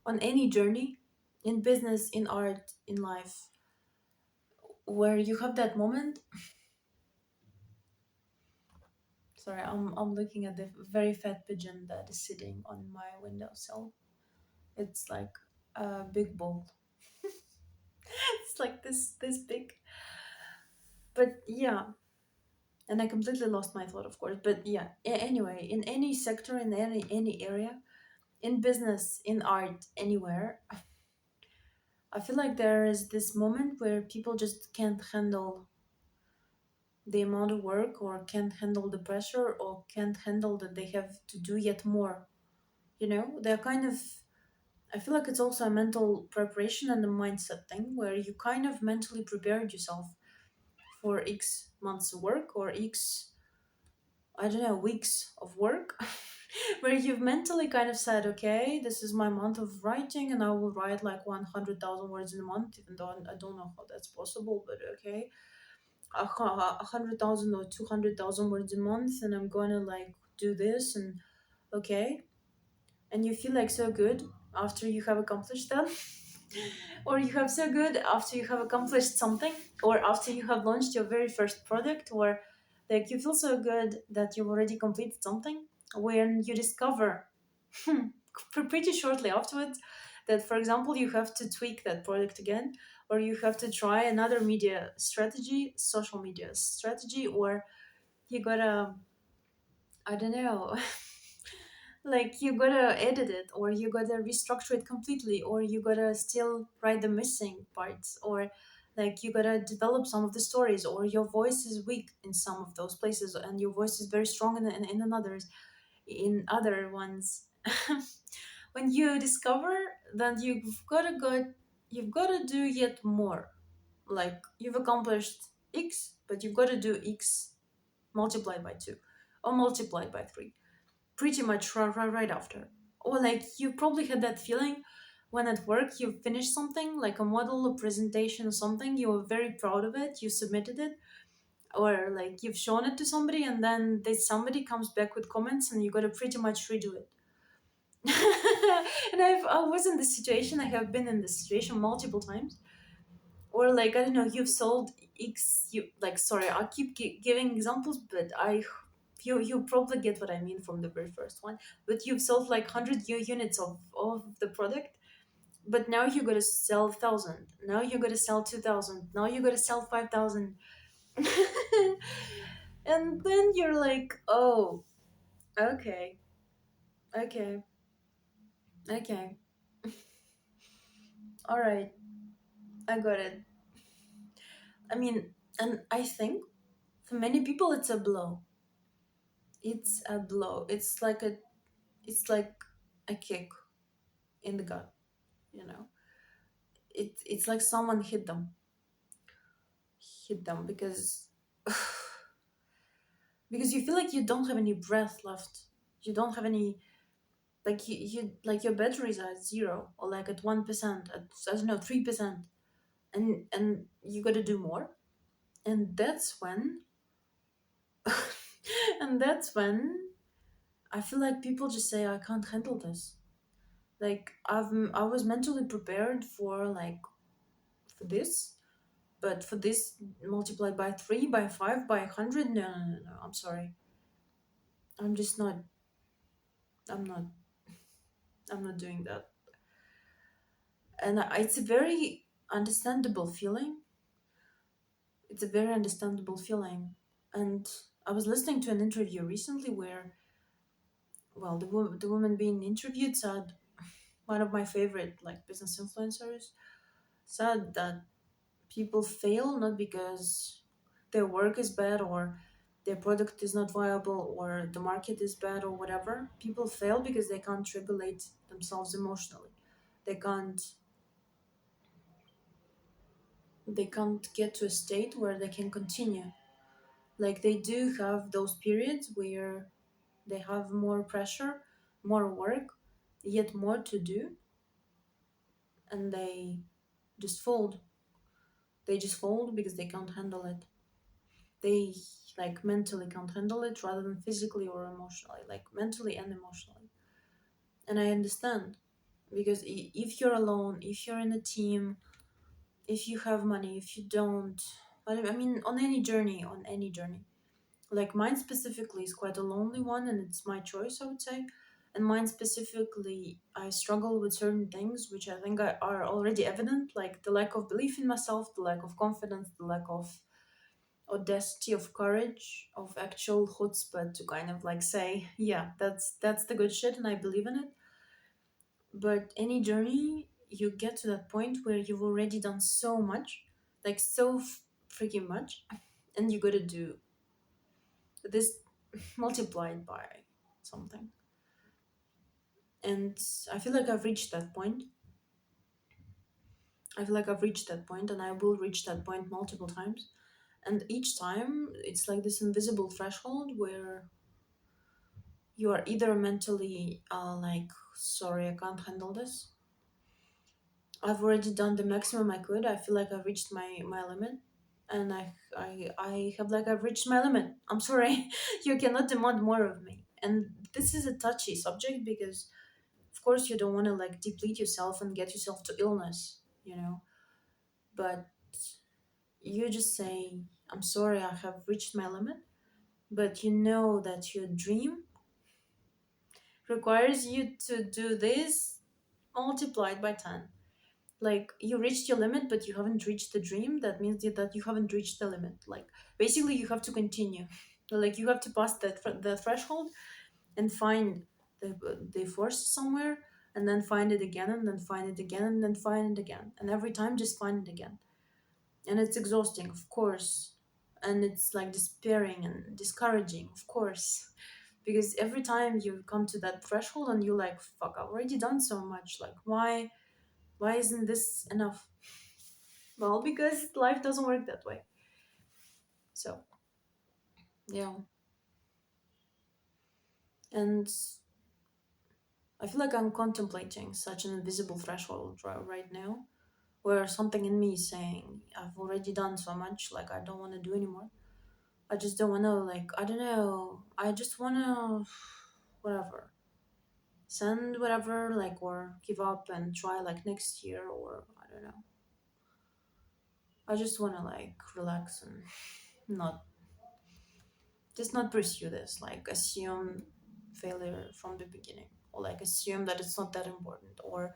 on any journey, in business, in art, in life, where you have that moment. Sorry, I'm looking at the very fat pigeon that is sitting on my windowsill. It's like a big ball. It's like this big. But yeah, and I completely lost my thought, of course. But yeah, anyway, in any sector, in any area, in business, in art, anywhere, I feel like there is this moment where people just can't handle the amount of work, or can't handle the pressure, or can't handle that they have to do yet more. They're kind of, I feel like it's also a mental preparation and a mindset thing where you kind of mentally prepared yourself for X months of work, or X, I don't know, weeks of work, where you've mentally kind of said, okay, this is my month of writing, and I will write like 100,000 words in a month, even though I don't know how that's possible, but okay, 100,000 or 200,000 words a month, and I'm gonna like do this, and okay, and you feel like so good after you have accomplished that. Or you have so good after you have accomplished something, or after you have launched your very first product, or like you feel so good that you've already completed something, when you discover pretty shortly afterwards that, for example, you have to tweak that product again, or you have to try another media strategy, social media strategy, or you gotta, I don't know, like you gotta edit it, or you gotta restructure it completely, or you gotta still write the missing parts, or like you gotta develop some of the stories, or your voice is weak in some of those places and your voice is very strong in another's, in other ones. When you discover that you've gotta do yet more, like you've accomplished X, but you've got to do X multiplied by 2 or multiplied by 3, pretty much right after. Or like you probably had that feeling when at work you finished something, like a model, a presentation, or something, you were very proud of it, you submitted it, or like you've shown it to somebody, and then somebody comes back with comments and you got to pretty much redo it. And I was in this situation, I have been in this situation multiple times. Or like, I don't know, you've sold X, you like, sorry, I keep giving examples, but you probably get what I mean from the very first one. But you've sold like 100 units of the product, but now you gotta sell 1,000. Now you gotta sell 2,000. Now you gotta sell 5,000. And then you're like, oh, okay, okay, okay, all right, I got it. I mean, and I think for many people it's a blow. It's a blow. It's like a kick in the gut, you know. It's like someone hit them because you feel like you don't have any breath left. You don't have any, like you like your batteries are at zero, or like at 1%, at, I don't know, 3%, and you got to do more, and that's when and that's when I feel like people just say, I can't handle this. Like I was mentally prepared for like for this, but for this multiplied by 3, by 5, by 100, no, no, no, no, I'm sorry. I'm just not, I'm not, I'm not doing that. And it's a very understandable feeling. It's a very understandable feeling. And I was listening to an interview recently where, well, the woman being interviewed said, one of my favorite like business influencers said that people fail not because their work is bad, or their product is not viable, or the market is bad, or whatever. People fail because they can't regulate themselves emotionally. They can't they can't get to a state where they can continue. Like they do have those periods where they have more pressure, more work, yet more to do, and just fold. They just fold because they can't handle it. They like mentally can't handle it, rather than physically or emotionally, like mentally and emotionally. And I understand. Because if you're alone, if you're in a team, if you have money, if you don't, I mean, on any journey, like mine specifically is quite a lonely one, and it's my choice, I would say. And mine specifically, I struggle with certain things which I think are already evident, like the lack of belief in myself, the lack of confidence, the lack of audacity, of courage, of actual chutzpah to kind of like say, yeah, that's the good shit, and I believe in it. But any journey, you get to that point where you've already done so much, like so freaking much, and you gotta do this multiplied by something. And I feel like I've reached that point. I feel like I've reached that point, and I will reach that point multiple times. And each time, it's like this invisible threshold where you are either mentally like, sorry, I can't handle this. I've already done the maximum I could. I feel like I've reached my limit, and I have like I've reached my limit. I'm sorry, you cannot demand more of me. And this is a touchy subject because, of course, you don't want to like deplete yourself and get yourself to illness, you know. But you just say, "I'm sorry, I have reached my limit." But you know that your dream requires you to do this multiplied by 10. Like you reached your limit but you haven't reached the dream, that means that you haven't reached the limit. Like basically you have to continue. Like you have to pass the threshold and find the force somewhere, and then find it again, and then find it again, and then find it again, and every time just find it again. And it's exhausting, of course, and it's like despairing and discouraging, of course, because every time you come to that threshold and you're like, fuck, I've already done so much, like why isn't this enough? Well, because life doesn't work that way. So, yeah. And I feel like I'm contemplating such an invisible threshold right now, where something in me is saying, I've already done so much, like, I don't want to do anymore. I just don't want to, like, I don't know. I just want to, whatever, send whatever, like, or give up and try, like, next year, or I don't know. I just want to, like, relax and not just not pursue this, like assume failure from the beginning, or like assume that it's not that important, or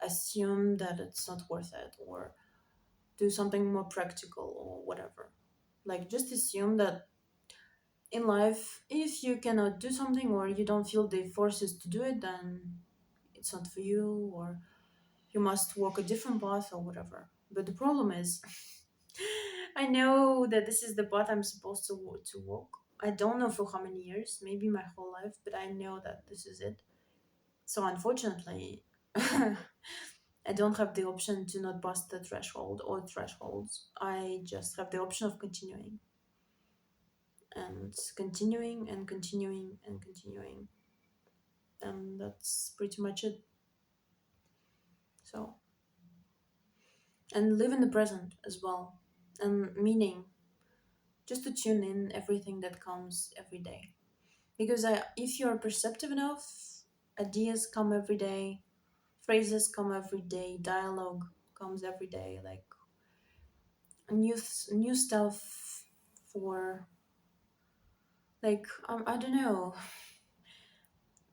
assume that it's not worth it, or do something more practical or whatever. Like just assume that in life, if you cannot do something or you don't feel the forces to do it, then it's not for you, or you must walk a different path or whatever. But the problem is, I know that this is the path I'm supposed to walk. I don't know for how many years, maybe my whole life, but I know that this is it. So unfortunately, I don't have the option to not pass the threshold or thresholds. I just have the option of continuing and continuing and continuing and continuing. And that's pretty much it. So, and live in the present as well. And meaning just to tune in everything that comes every day. Because if you're perceptive enough, ideas come every day, phrases come every day, dialogue comes every day, like new stuff for like I don't know,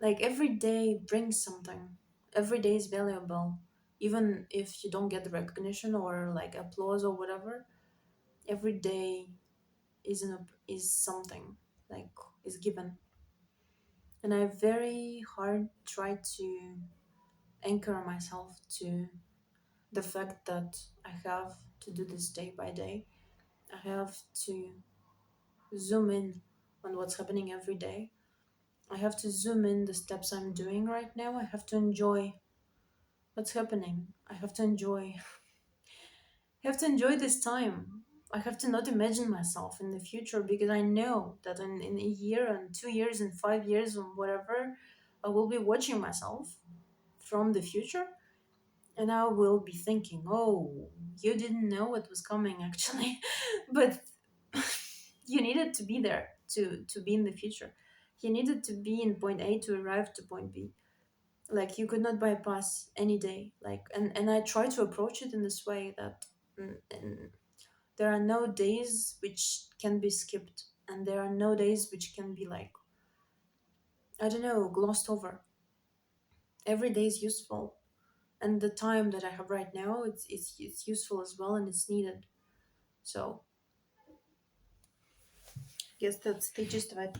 like every day brings something. Every day is valuable, even if you don't get the recognition or like applause or whatever. Every day is something, like is given. And I very hard try to anchor myself to the fact that I have to do this day by day. I have to zoom in on what's happening every day. I have to zoom in the steps I'm doing right now. I have to enjoy what's happening. I have to enjoy this time. I have to not imagine myself in the future, because I know that in a year and 2 years and 5 years and whatever, I will be watching myself from the future, and I will be thinking, oh, you didn't know what was coming actually, but you needed to be there to be in the future. You needed to be in point A to arrive to point B. Like you could not bypass any day. Like, and I try to approach it in this way that and there are no days which can be skipped, and there are no days which can be like, I don't know, glossed over. Every day is useful, and the time that I have right now, it's useful as well, and it's needed. So, yes, that's the gist of it.